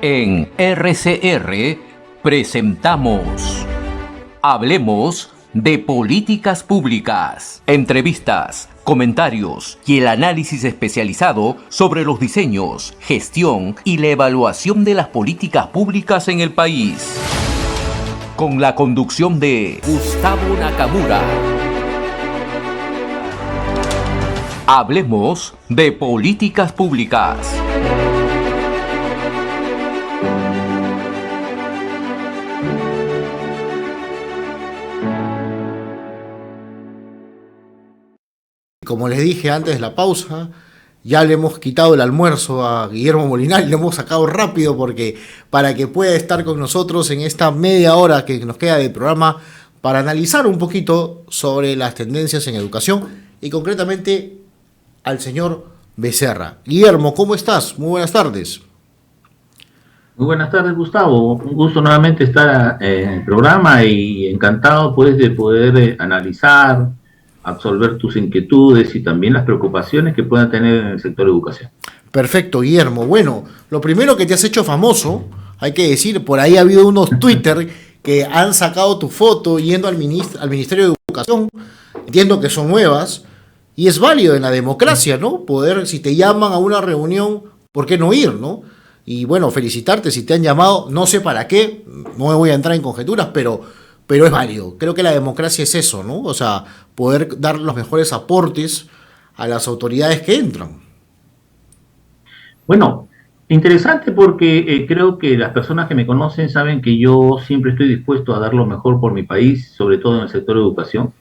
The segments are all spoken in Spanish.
En RCR presentamos Hablemos de Políticas Públicas. Entrevistas, comentarios y el análisis especializado sobre los diseños, gestión y la evaluación de las políticas públicas en el país. Con la conducción de Gustavo Nakamura. Hablemos de Políticas Públicas. Como les dije antes de la pausa, ya le hemos quitado el almuerzo a Guillermo Molinari, le hemos sacado rápido para que pueda estar con nosotros en esta media hora que nos queda de programa para analizar un poquito sobre las tendencias en educación y concretamente al señor Becerra. Guillermo, ¿cómo estás? Muy buenas tardes. Muy buenas tardes, Gustavo. Un gusto nuevamente estar en el programa y encantado pues de poder analizar, absolver tus inquietudes y también las preocupaciones que puedan tener en el sector de educación. Perfecto, Guillermo. Bueno, lo primero que te has hecho famoso, hay que decir, por ahí ha habido unos Twitter que han sacado tu foto yendo al Ministerio de Educación. Entiendo que son nuevas y es válido en la democracia, ¿no? Poder, si te llaman a una reunión, ¿por qué no ir, no? Y bueno, felicitarte si te han llamado, no sé para qué, no me voy a entrar en conjeturas, pero es válido. Creo que la democracia es eso, ¿no? O sea, poder dar los mejores aportes a las autoridades que entran. Bueno, interesante porque creo que las personas que me conocen saben que yo siempre estoy dispuesto a dar lo mejor por mi país, sobre todo en el sector de educación.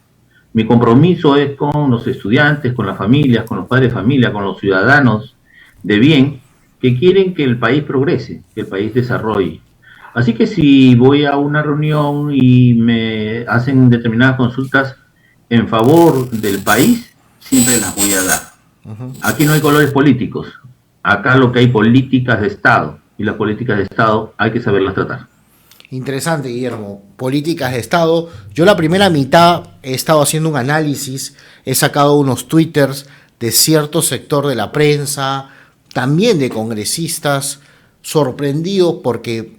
Mi compromiso es con los estudiantes, con las familias, con los padres de familia, con los ciudadanos de bien que quieren que el país progrese, que el país desarrolle. Así que si voy a una reunión y me hacen determinadas consultas en favor del país, siempre las voy a dar. Aquí no hay colores políticos. Acá lo que hay políticas de Estado. Y las políticas de Estado hay que saberlas tratar. Interesante, Guillermo. Políticas de Estado. Yo la primera mitad he estado haciendo un análisis, he sacado unos twitters de cierto sector de la prensa, también de congresistas, sorprendidos porque,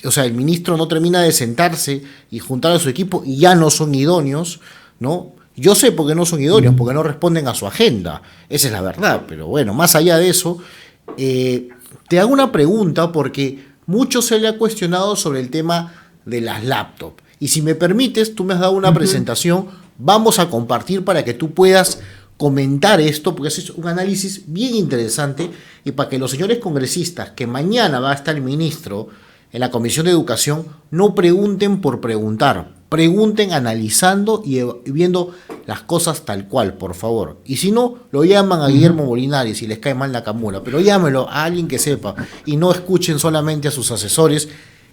o sea, el ministro no termina de sentarse y juntar a su equipo y ya no son idóneos, ¿no? Yo sé por qué no son idóneos, porque no responden a su agenda. Esa es la verdad, pero bueno, más allá de eso, te hago una pregunta porque mucho se le ha cuestionado sobre el tema de las laptops. Y si me permites, tú me has dado una presentación, vamos a compartir para que tú puedas comentar esto, porque es un análisis bien interesante y para que los señores congresistas, que mañana va a estar el ministro en la Comisión de Educación, no pregunten por preguntar, pregunten analizando y viendo las cosas tal cual, por favor. Y si no, lo llaman a Guillermo Molinari si les cae mal Nakamura, pero llámelo a alguien que sepa y no escuchen solamente a sus asesores,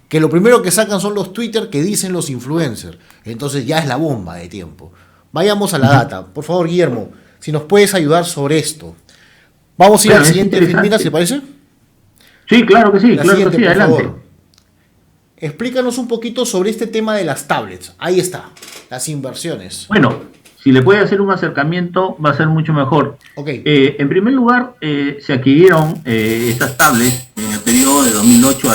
que lo primero que sacan son los Twitter que dicen los influencers. Entonces ya es la bomba de tiempo. Vayamos a la data. Por favor, Guillermo, si nos puedes ayudar sobre esto. Vamos a ir al siguiente, Filmina, ¿se parece? Sí, claro que sí, adelante. Favor. Explícanos un poquito sobre este tema de las tablets. Ahí está, las inversiones. Bueno, si le puede hacer un acercamiento, va a ser mucho mejor. Okay. En primer lugar, se adquirieron estas tablets en el periodo de 2008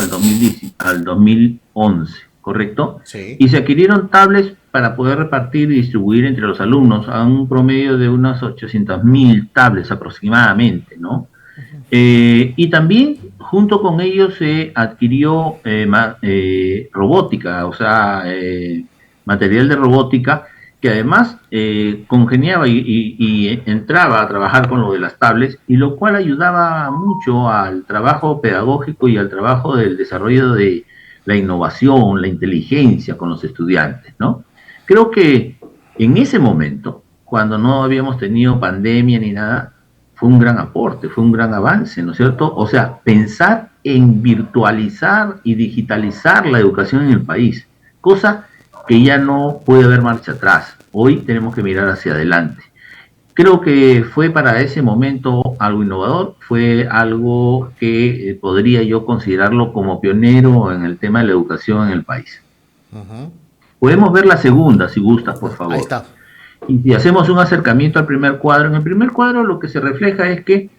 al 2011, ¿correcto? Sí. Y se adquirieron tablets para poder repartir y distribuir entre los alumnos a un promedio de unas 800.000 tablets aproximadamente, ¿no? Y también junto con ellos se adquirió robótica, o sea, material de robótica que además congeniaba y entraba a trabajar con lo de las tablets, y lo cual ayudaba mucho al trabajo pedagógico y al trabajo del desarrollo de la innovación, la inteligencia con los estudiantes, ¿no? Creo que en ese momento, cuando no habíamos tenido pandemia ni nada, fue un gran aporte, fue un gran avance, ¿no es cierto? O sea, pensar en virtualizar y digitalizar la educación en el país, cosa que ya no puede haber marcha atrás. Hoy tenemos que mirar hacia adelante. Creo que fue para ese momento algo innovador, fue algo que podría yo considerarlo como pionero en el tema de la educación en el país. Podemos ver la segunda, si gustas, por favor. Ahí está. Y si hacemos un acercamiento al primer cuadro, en el primer cuadro lo que se refleja es que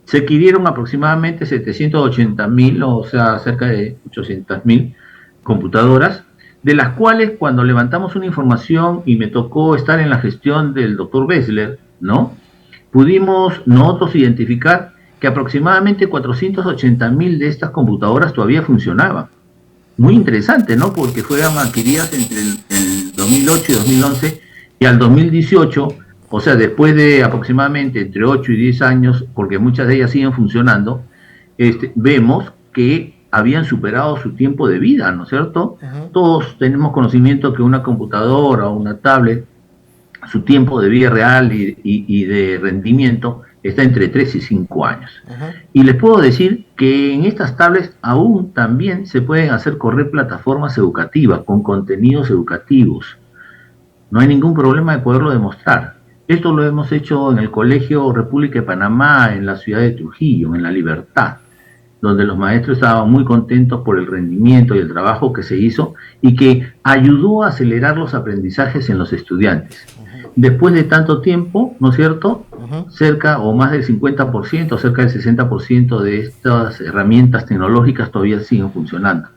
Se adquirieron aproximadamente 780.000, o sea, cerca de 800.000 computadoras, de las cuales cuando levantamos una información y me tocó estar en la gestión del doctor Bessler, ¿no? Pudimos nosotros identificar que aproximadamente 480.000 de estas computadoras todavía funcionaban. Muy interesante, ¿no? Porque fueron adquiridas entre el 2008 y 2011 y al 2018, o sea, después de aproximadamente entre 8 y 10 años, porque muchas de ellas siguen funcionando, vemos que habían superado su tiempo de vida, ¿no es cierto? Todos tenemos conocimiento que una computadora o una tablet, su tiempo de vida real y de rendimiento está entre 3 y 5 años. Y les puedo decir que en estas tablets aún también se pueden hacer correr plataformas educativas con contenidos educativos. No hay ningún problema de poderlo demostrar. Esto lo hemos hecho en el Colegio República de Panamá, en la ciudad de Trujillo, en La Libertad, donde los maestros estaban muy contentos por el rendimiento y el trabajo que se hizo y que ayudó a acelerar los aprendizajes en los estudiantes. Después de tanto tiempo, ¿no es cierto? Cerca o más del 50%, cerca del 60% de estas herramientas tecnológicas todavía siguen funcionando.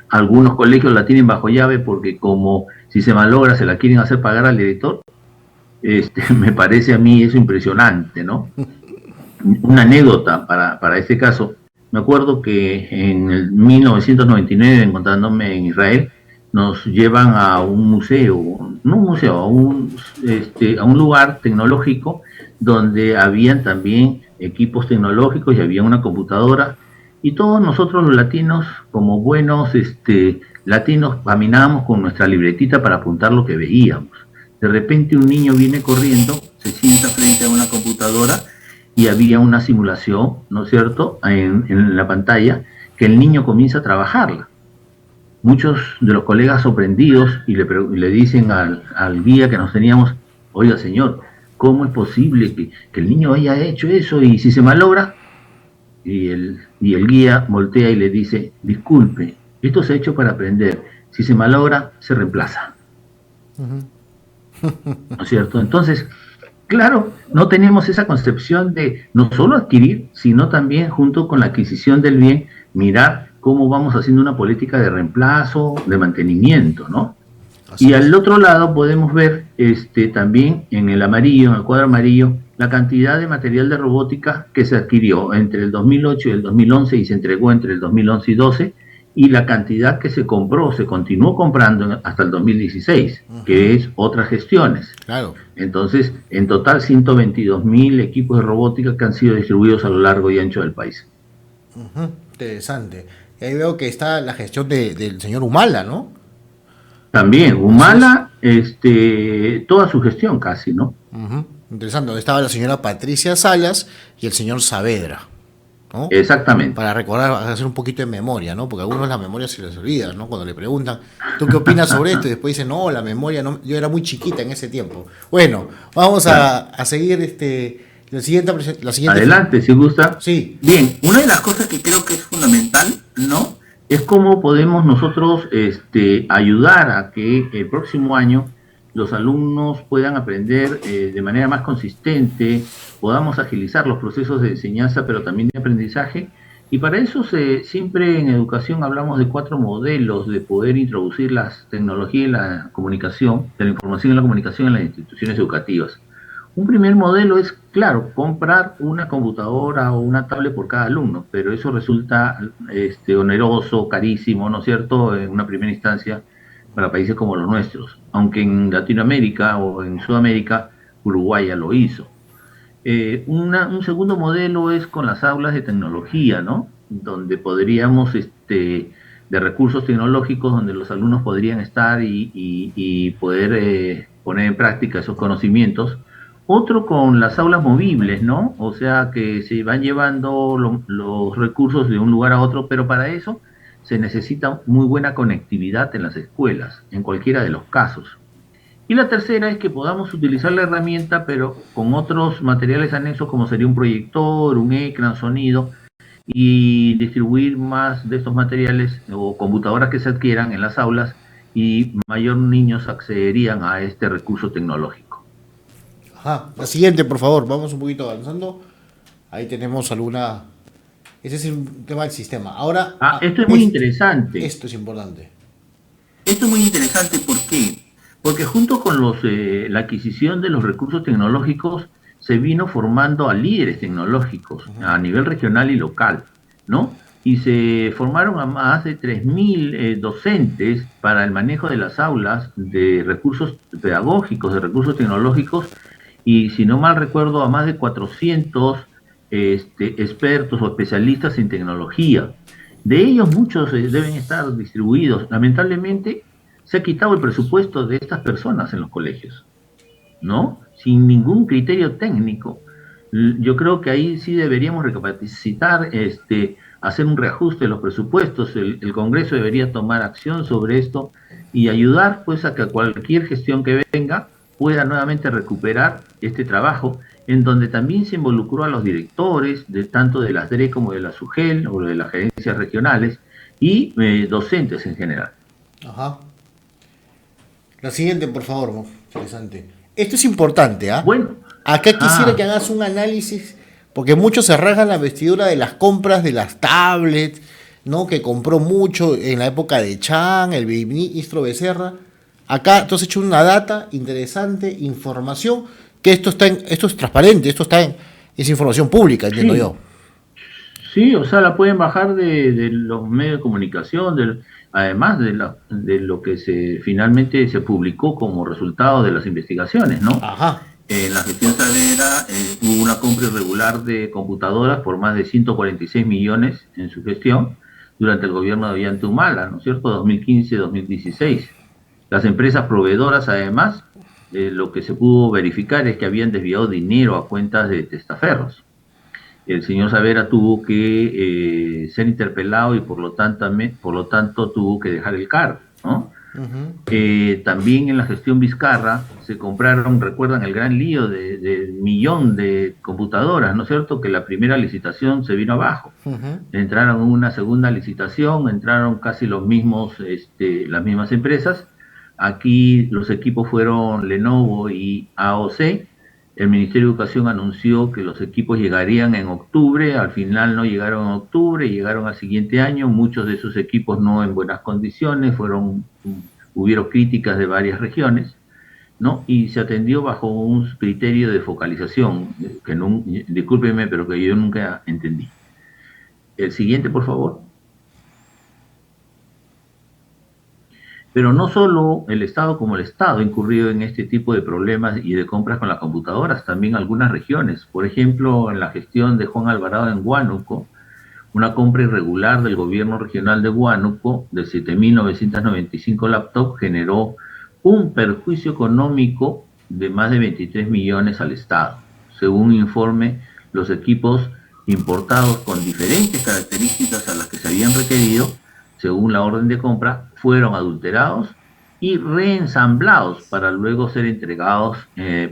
Algunos colegios la tienen bajo llave porque como si se malogra se la quieren hacer pagar al director. Me parece a mí eso impresionante, ¿no? Una anécdota para este caso. Me acuerdo que en el 1999, encontrándome en Israel, nos llevan a un museo, no un museo, a un lugar tecnológico donde habían también equipos tecnológicos y había una computadora y todos nosotros los latinos, como buenos latinos, caminábamos con nuestra libretita para apuntar lo que veíamos. De repente un niño viene corriendo, se sienta frente a una computadora y había una simulación, ¿no es cierto?, en la pantalla, que el niño comienza a trabajarla. Muchos de los colegas sorprendidos y le dicen al guía que nos teníamos, oiga señor, ¿cómo es posible que el niño haya hecho eso y si se malogra? Y el guía voltea y le dice, disculpe, esto se ha hecho para aprender, si se malogra, se reemplaza. ¿No es cierto? Entonces, claro, no tenemos esa concepción de no solo adquirir, sino también junto con la adquisición del bien, mirar cómo vamos haciendo una política de reemplazo, de mantenimiento, ¿no? Así y al otro lado podemos ver también en el amarillo, en el cuadro amarillo, la cantidad de material de robótica que se adquirió entre el 2008 y el 2011 y se entregó entre el 2011 y 12, y la cantidad que se compró, se continuó comprando hasta el 2016, que es otras gestiones. Claro. Entonces, en total 122.000 equipos de robótica que han sido distribuidos a lo largo y ancho del país. Interesante. Y ahí veo que está la gestión del señor Humala, ¿no? También, Humala, toda su gestión casi, ¿no? Interesante, donde estaba la señora Patricia Salas y el señor Saavedra, ¿no? Exactamente. Para recordar, hacer un poquito de memoria, ¿no? Porque a algunos la memoria se les olvida, ¿no? Cuando le preguntan, ¿tú qué opinas sobre esto? Y después dicen, no, la memoria, no, yo era muy chiquita en ese tiempo. Bueno, vamos a seguir la siguiente. Adelante, si gusta. Sí. Bien, una de las cosas que creo que es fundamental, ¿no?, es cómo podemos nosotros ayudar a que el próximo año los alumnos puedan aprender de manera más consistente, podamos agilizar los procesos de enseñanza, pero también de aprendizaje. Y para eso siempre en educación hablamos de 4 modelos de poder introducir las tecnologías y la comunicación, de la información y la comunicación en las instituciones educativas. Un primer modelo es, claro, comprar una computadora o una tablet por cada alumno, pero eso resulta oneroso, carísimo, ¿no es cierto?, en una primera instancia para países como los nuestros, aunque en Latinoamérica o en Sudamérica, Uruguay ya lo hizo. Un segundo modelo es con las aulas de tecnología, ¿no?, donde podríamos, de recursos tecnológicos, donde los alumnos podrían estar y poder poner en práctica esos conocimientos. Otro con las aulas movibles, ¿no? O sea, que se van llevando los recursos de un lugar a otro, pero para eso se necesita muy buena conectividad en las escuelas, en cualquiera de los casos. Y la tercera es que podamos utilizar la herramienta, pero con otros materiales anexos, como sería un proyector, un ecran, sonido, y distribuir más de estos materiales o computadoras que se adquieran en las aulas, y mayor niños accederían a este recurso tecnológico. La siguiente, por favor, vamos un poquito avanzando. Ahí tenemos alguna... Ese es un tema del sistema. Ahora... Esto es muy interesante. Esto es importante. Esto es muy interesante, ¿por qué? Porque junto con la adquisición de los recursos tecnológicos se vino formando a líderes tecnológicos a nivel regional y local, ¿no? Y se formaron a más de 3.000 docentes para el manejo de las aulas, de recursos pedagógicos, de recursos tecnológicos, y si no mal recuerdo, a más de 400 expertos o especialistas en tecnología. De ellos muchos deben estar distribuidos. Lamentablemente se ha quitado el presupuesto de estas personas en los colegios, ¿no? Sin ningún criterio técnico. Yo creo que ahí sí deberíamos recapacitar, hacer un reajuste de los presupuestos. El Congreso debería tomar acción sobre esto y ayudar pues a que cualquier gestión que venga pueda nuevamente recuperar este trabajo, en donde también se involucró a los directores, tanto de las DRE como de la SUGEL o de las gerencias regionales, y docentes en general. Ajá. La siguiente, por favor, interesante. Esto es importante, ¿ah? Bueno. Acá quisiera que hagas un análisis, porque muchos se rasgan la vestidura de las compras de las tablets, ¿no? Que compró mucho en la época de Chan, el ministro Becerra. Acá tú has hecho una data interesante, información, que esto es transparente, es información pública, entiendo yo. Sí, o sea, la pueden bajar de los medios de comunicación, además de lo que finalmente se publicó como resultado de las investigaciones, ¿no? Ajá. En la gestión Saavedra hubo una compra irregular de computadoras por más de 146 millones en su gestión durante el gobierno de Ollanta-Humala, ¿no es cierto? 2015-2016. Las empresas proveedoras, además, lo que se pudo verificar es que habían desviado dinero a cuentas de testaferros. El señor Saavedra tuvo que ser interpelado y por lo tanto tuvo que dejar el cargo, ¿no? También en la gestión Vizcarra se compraron, recuerdan el gran lío de 1.000.000 de computadoras, ¿no es cierto? Que la primera licitación se vino abajo. Entraron en una segunda licitación, entraron casi las mismas empresas. Aquí los equipos fueron Lenovo y AOC. El Ministerio de Educación anunció que los equipos llegarían en octubre, al final no llegaron en octubre, llegaron al siguiente año, muchos de esos equipos no en buenas condiciones, hubieron críticas de varias regiones, ¿no? Y se atendió bajo un criterio de focalización, discúlpenme, pero que yo nunca entendí. El siguiente, por favor. Pero no solo el Estado como el Estado ha incurrido en este tipo de problemas y de compras con las computadoras, también algunas regiones. Por ejemplo, en la gestión de Juan Alvarado en Huánuco, una compra irregular del gobierno regional de Huánuco de 7.995 laptops generó un perjuicio económico de más de 23 millones al Estado. Según un informe, los equipos importados con diferentes características a las que se habían requerido, según la orden de compra, fueron adulterados y reensamblados para luego ser entregados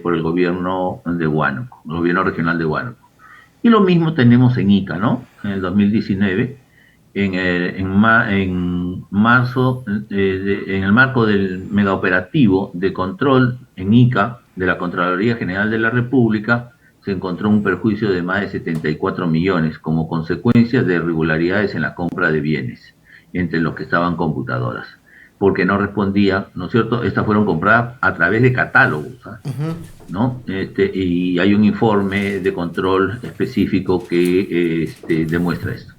por el gobierno de Huánuco, el gobierno regional de Huánuco. Y lo mismo tenemos en Ica, ¿no? En el 2019, en el marco del megaoperativo de control en Ica de la Contraloría General de la República, se encontró un perjuicio de más de 74 millones como consecuencia de irregularidades en la compra de bienes, entre los que estaban computadoras, porque no respondía, ¿no es cierto? Estas fueron compradas a través de catálogos, ¿no? Y hay un informe de control específico que demuestra esto.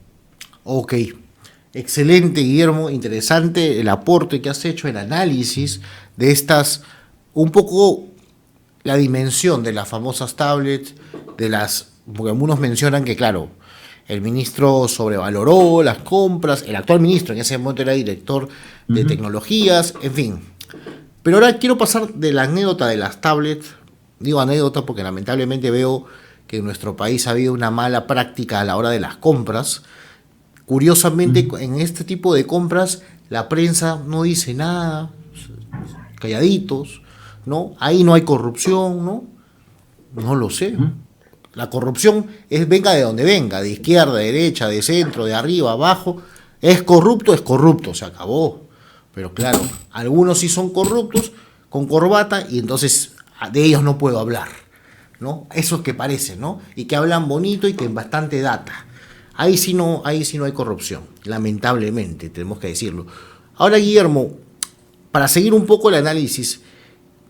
Ok, excelente, Guillermo, interesante el aporte que has hecho, el análisis de estas, un poco la dimensión de las famosas tablets, porque algunos mencionan que, claro, el ministro sobrevaloró las compras, el actual ministro en ese momento era director de tecnologías, en fin. Pero ahora quiero pasar de la anécdota de las tablets, digo anécdota porque lamentablemente veo que en nuestro país ha habido una mala práctica a la hora de las compras. Curiosamente, en este tipo de compras la prensa no dice nada, calladitos, ¿no? Ahí no hay corrupción, ¿no? No lo sé. La corrupción venga de donde venga, de izquierda, de derecha, de centro, de arriba, abajo. Es corrupto, se acabó. Pero claro, algunos sí son corruptos con corbata y entonces de ellos no puedo hablar, ¿no? Esos que parecen, ¿no? Y que hablan bonito y que en bastante data. Ahí sí no hay corrupción, lamentablemente, tenemos que decirlo. Ahora, Guillermo, para seguir un poco el análisis,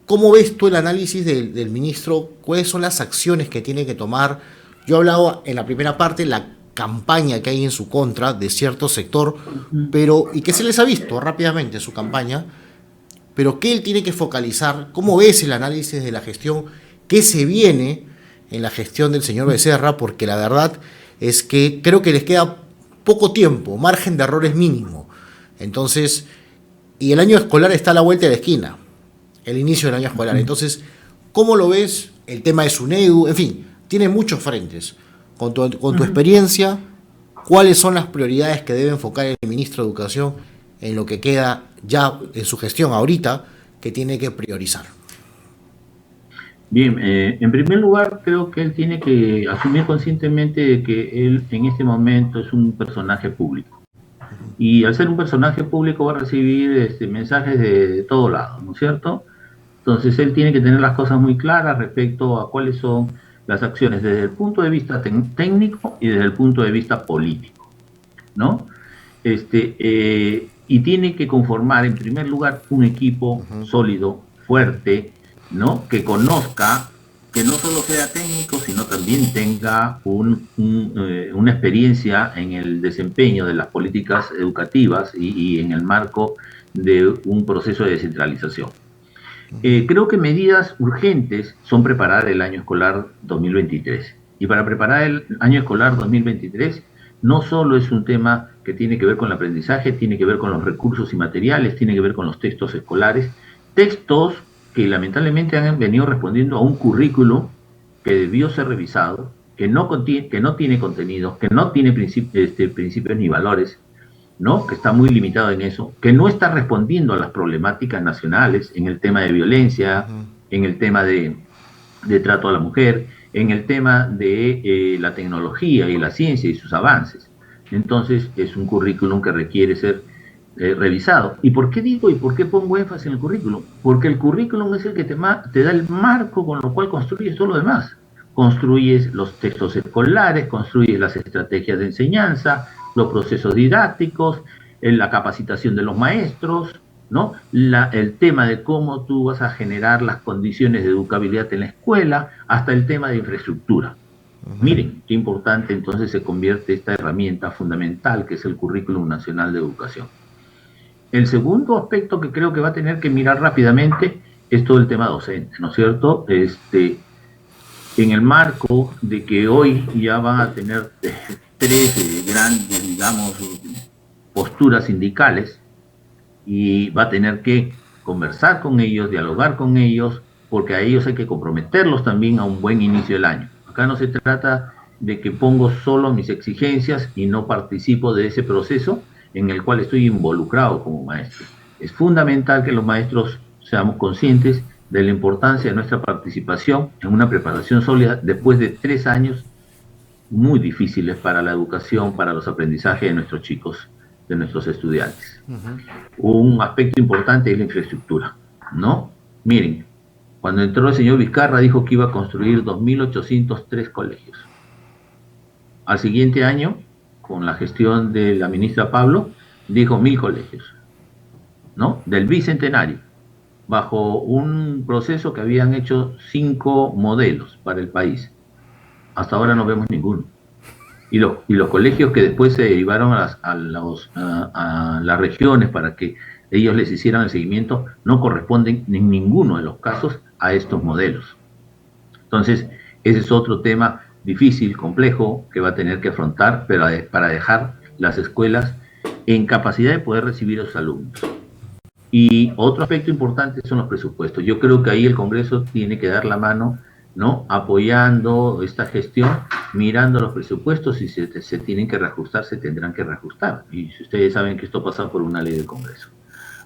¿cómo ves tú el análisis del ministro? ¿Cuáles son las acciones que tiene que tomar? Yo hablaba en la primera parte la campaña que hay en su contra de cierto sector, pero y que se les ha visto rápidamente su campaña, pero que él tiene que focalizar. ¿Cómo ves el análisis de la gestión? ¿Qué se viene en la gestión del señor Becerra? Porque la verdad es que creo que les queda poco tiempo, margen de error es mínimo. Entonces, y el año escolar está a la vuelta de la esquina, el inicio del año escolar. Entonces, ¿cómo lo ves? El tema de SUNEDU, en fin, tiene muchos frentes. Con tu experiencia, ¿cuáles son las prioridades que debe enfocar el ministro de Educación en lo que queda ya en su gestión ahorita, que tiene que priorizar? Bien, en primer lugar, creo que él tiene que asumir conscientemente de que él en este momento es un personaje público. Y al ser un personaje público va a recibir mensajes de todo lado, ¿no es cierto? Entonces él tiene que tener las cosas muy claras respecto a cuáles son las acciones desde el punto de vista técnico y desde el punto de vista político, ¿no? Y tiene que conformar, en primer lugar, un equipo sólido, fuerte, ¿no? Que conozca, que no solo sea técnico, sino también tenga una experiencia en el desempeño de las políticas educativas y en el marco de un proceso de descentralización. Creo que medidas urgentes son preparar el año escolar 2023. Y para preparar el año escolar 2023, no solo es un tema que tiene que ver con el aprendizaje, tiene que ver con los recursos y materiales, tiene que ver con los textos escolares, textos que lamentablemente han venido respondiendo a un currículo que debió ser revisado, que no tiene contenidos, que no tiene principios ni valores, ¿no? Que está muy limitado en eso, que no está respondiendo a las problemáticas nacionales en el tema de violencia, en el tema de trato a la mujer, en el tema de la tecnología y la ciencia y sus avances. Entonces es un currículum que requiere ser revisado. ¿Y por qué digo y por qué pongo énfasis en el currículum? Porque el currículum es el que te da el marco con lo cual construyes todo lo demás. Construyes los textos escolares, construyes las estrategias de enseñanza, los procesos didácticos, la capacitación de los maestros, ¿no? El tema de cómo tú vas a generar las condiciones de educabilidad en la escuela, hasta el tema de infraestructura. Miren qué importante entonces se convierte esta herramienta fundamental que es el Currículum Nacional de Educación. El segundo aspecto que creo que va a tener que mirar rápidamente es todo el tema docente, ¿no es cierto? En el marco de que hoy ya van a tener tres grandes, digamos, posturas sindicales, y va a tener que conversar con ellos, dialogar con ellos, porque a ellos hay que comprometerlos también a un buen inicio del año. Acá no se trata de que pongo solo mis exigencias y no participo de ese proceso en el cual estoy involucrado como maestro. Es fundamental que los maestros seamos conscientes de la importancia de nuestra participación en una preparación sólida después de 3 años muy difíciles para la educación, para los aprendizajes de nuestros chicos, de nuestros estudiantes. Un aspecto importante es la infraestructura, ¿no? Miren, cuando entró el señor Vizcarra dijo que iba a construir 2.803 colegios. Al siguiente año, con la gestión de la ministra Pablo, dijo 1.000 colegios, ¿no? Del bicentenario, bajo un proceso que habían hecho 5 modelos para el país. Hasta ahora no vemos ninguno. Y los colegios que después se derivaron a las regiones para que ellos les hicieran el seguimiento no corresponden en ninguno de los casos a estos modelos. Entonces, ese es otro tema difícil, complejo, que va a tener que afrontar para dejar las escuelas en capacidad de poder recibir a sus alumnos. Y otro aspecto importante son los presupuestos. Yo creo que ahí el Congreso tiene que dar la mano, ¿no? Apoyando esta gestión, mirando los presupuestos, si se tienen que reajustar, se tendrán que reajustar. Y si ustedes saben que esto pasa por una ley del Congreso.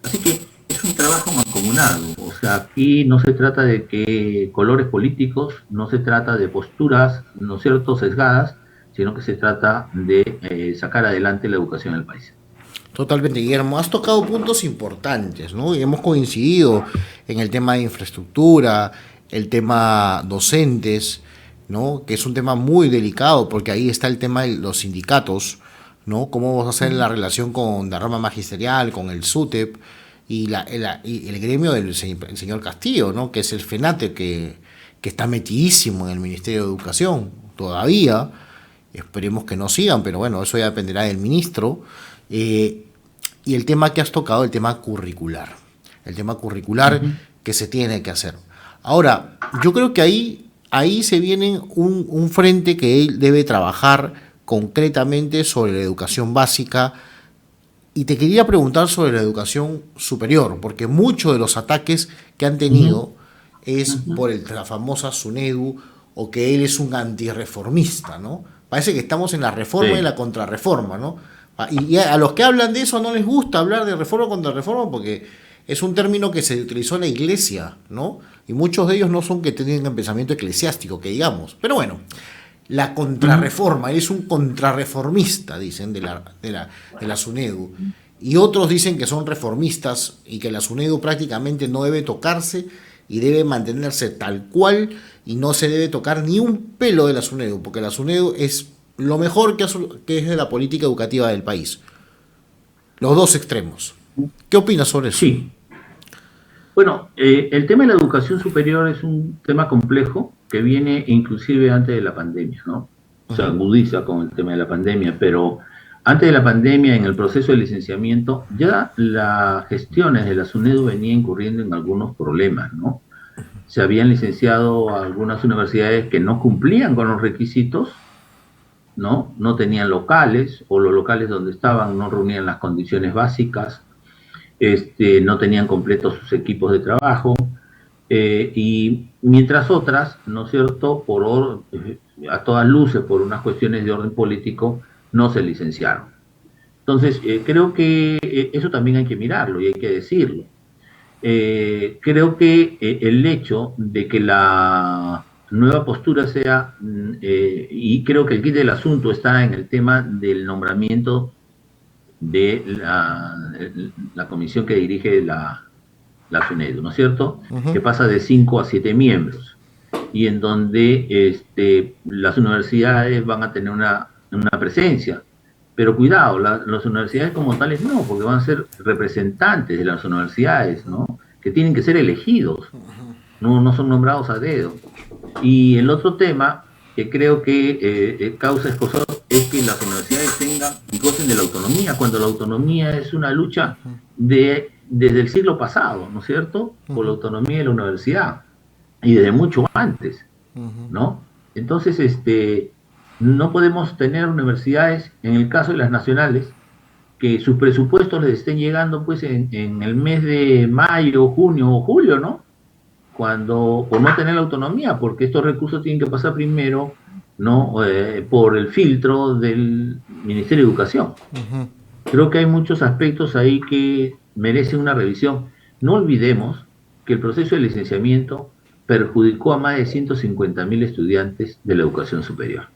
Así que es un trabajo mancomunado. O sea, aquí no se trata de que colores políticos, no se trata de posturas, ¿no es cierto?, sesgadas, sino que se trata de sacar adelante la educación del país. Totalmente, Guillermo. Has tocado puntos importantes, ¿no? Y hemos coincidido en el tema de infraestructura, el tema docentes, ¿no? Que es un tema muy delicado porque ahí está el tema de los sindicatos, ¿no? ¿Cómo vamos a hacer la relación con la rama magisterial, con el SUTEP y el gremio del el señor Castillo, ¿no? Que es el FENATE que está metidísimo en el Ministerio de Educación todavía. Esperemos que no sigan, pero bueno, eso ya dependerá del ministro. Y el tema que has tocado, el tema curricular. El tema curricular que se tiene que hacer. Ahora, yo creo que ahí se viene un frente que él debe trabajar concretamente sobre la educación básica. Y te quería preguntar sobre la educación superior, porque muchos de los ataques que han tenido es por la famosa SUNEDU, o que él es un antirreformista, ¿no? Parece que estamos en la reforma y la contrarreforma, ¿no? Y a los que hablan de eso no les gusta hablar de reforma contra reforma porque es un término que se utilizó en la iglesia, ¿no? Y muchos de ellos no son que tengan pensamiento eclesiástico, que digamos. Pero bueno, la contrarreforma, él es un contrarreformista, dicen, de la SUNEDU. Y otros dicen que son reformistas y que la SUNEDU prácticamente no debe tocarse y debe mantenerse tal cual y no se debe tocar ni un pelo de la SUNEDU, porque la SUNEDU es lo mejor que es de la política educativa del país. Los dos extremos. ¿Qué opinas sobre eso? Sí. Bueno, el tema de la educación superior es un tema complejo que viene inclusive antes de la pandemia, ¿no? O sea, agudiza con el tema de la pandemia, pero antes de la pandemia, en el proceso de licenciamiento, ya las gestiones de la SUNEDU venían incurriendo en algunos problemas, ¿no? Se habían licenciado a algunas universidades que no cumplían con los requisitos, ¿no? No tenían locales, o los locales donde estaban no reunían las condiciones básicas, no tenían completos sus equipos de trabajo, y mientras otras, ¿no es cierto?, a todas luces, por unas cuestiones de orden político, no se licenciaron. Entonces, creo que eso también hay que mirarlo y hay que decirlo. Creo que el hecho de que la nueva postura sea, y creo que el quid del asunto está en el tema del nombramiento de la comisión que dirige la SUNEDU, ¿no es cierto? Que pasa de 5 a 7 miembros, y en donde las universidades van a tener una presencia. Pero cuidado, las universidades como tales no, porque van a ser representantes de las universidades, ¿no? Que tienen que ser elegidos, no son nombrados a dedo. Y el otro tema que creo que causa escozor es que las universidades tengan y gocen de la autonomía, cuando la autonomía es una lucha desde el siglo pasado, ¿no es cierto? Por la autonomía de la universidad, y desde mucho antes, ¿no? Entonces, no podemos tener universidades, en el caso de las nacionales, que sus presupuestos les estén llegando pues en el mes de mayo, junio o julio, ¿no? O no tener la autonomía, porque estos recursos tienen que pasar primero, ¿no? Por el filtro del Ministerio de Educación. Creo que hay muchos aspectos ahí que merecen una revisión. No olvidemos que el proceso de licenciamiento perjudicó a más de 150.000 estudiantes de la educación superior.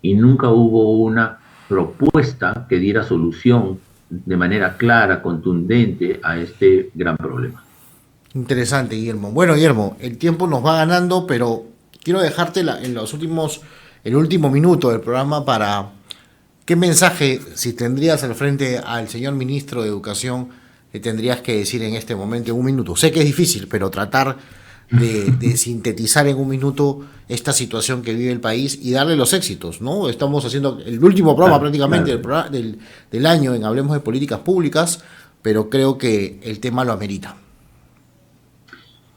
Y nunca hubo una propuesta que diera solución de manera clara, contundente a este gran problema. Interesante, Guillermo. Bueno, Guillermo, el tiempo nos va ganando, pero quiero dejarte el último minuto del programa para qué mensaje, si tendrías al frente al señor ministro de Educación, le tendrías que decir en este momento en un minuto. Sé que es difícil, pero tratar de sintetizar en un minuto esta situación que vive el país y darle los éxitos, ¿no? Estamos haciendo el último programa prácticamente del año en Hablemos de Políticas Públicas, pero creo que el tema lo amerita.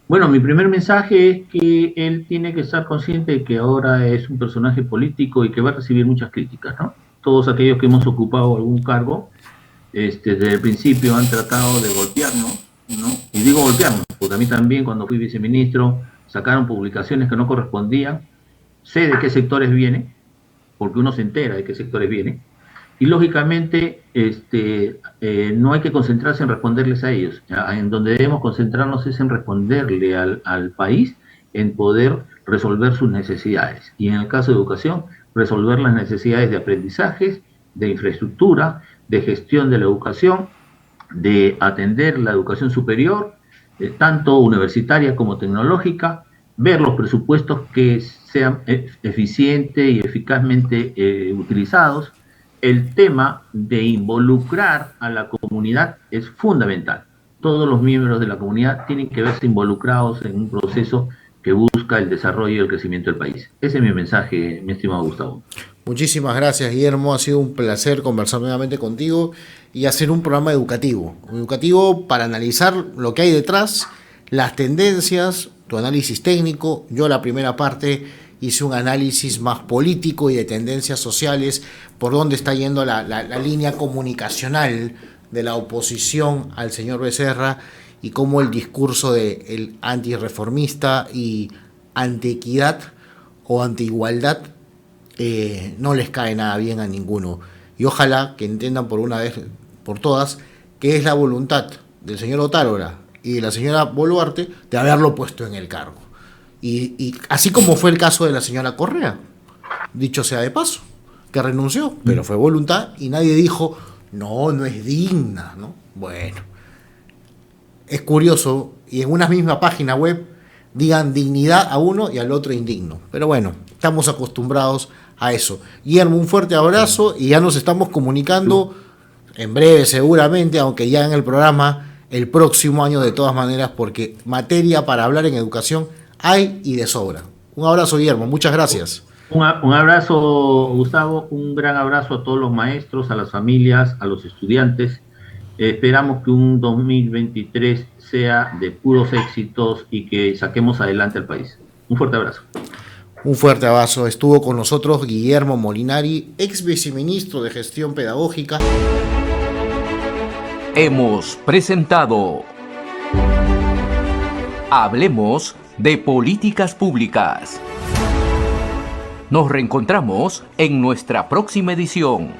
Bueno, mi primer mensaje es que él tiene que estar consciente de que ahora es un personaje político y que va a recibir muchas críticas, ¿no? Todos aquellos que hemos ocupado algún cargo, desde el principio han tratado de golpearnos, ¿no? Y digo golpearnos, porque a mí también cuando fui viceministro sacaron publicaciones que no correspondían. Sé de qué sectores viene, porque uno se entera de qué sectores viene, y lógicamente no hay que concentrarse en responderles a ellos. En donde debemos concentrarnos es en responderle al país, en poder resolver sus necesidades, y en el caso de educación, resolver las necesidades de aprendizajes, de infraestructura, de gestión de la educación, de atender la educación superior, tanto universitaria como tecnológica, ver los presupuestos que sean eficiente y eficazmente utilizados. El tema de involucrar a la comunidad es fundamental. Todos los miembros de la comunidad tienen que verse involucrados en un proceso que busca el desarrollo y el crecimiento del país. Ese es mi mensaje, mi estimado Gustavo. Muchísimas gracias, Guillermo. Ha sido un placer conversar nuevamente contigo y hacer un programa educativo para analizar lo que hay detrás, las tendencias, tu análisis técnico. Yo la primera parte hice un análisis más político y de tendencias sociales, por dónde está yendo la línea comunicacional de la oposición al señor Becerra y cómo el discurso del antirreformista y antiequidad o antiigualdad no les cae nada bien a ninguno. Y ojalá que entiendan por una vez por todas que es la voluntad del señor Otárola y de la señora Boluarte de haberlo puesto en el cargo. Y así como fue el caso de la señora Correa, dicho sea de paso, que renunció, pero fue voluntad y nadie dijo, no es digna, ¿no? Bueno, es curioso, y en una misma página web digan dignidad a uno y al otro indigno. Pero bueno, estamos acostumbrados a eso. Guillermo, un fuerte abrazo y ya nos estamos comunicando en breve seguramente, aunque ya en el programa el próximo año de todas maneras, porque materia para hablar en educación hay y de sobra. Un abrazo, Guillermo, muchas gracias. Un abrazo, Gustavo, un gran abrazo a todos los maestros, a las familias, a los estudiantes. Esperamos que un 2023 sea de puros éxitos y que saquemos adelante al país. Un fuerte abrazo. Un fuerte abrazo. Estuvo con nosotros Guillermo Molinari, ex viceministro de Gestión Pedagógica. Hemos presentado Hablemos de Políticas Públicas. Nos reencontramos en nuestra próxima edición.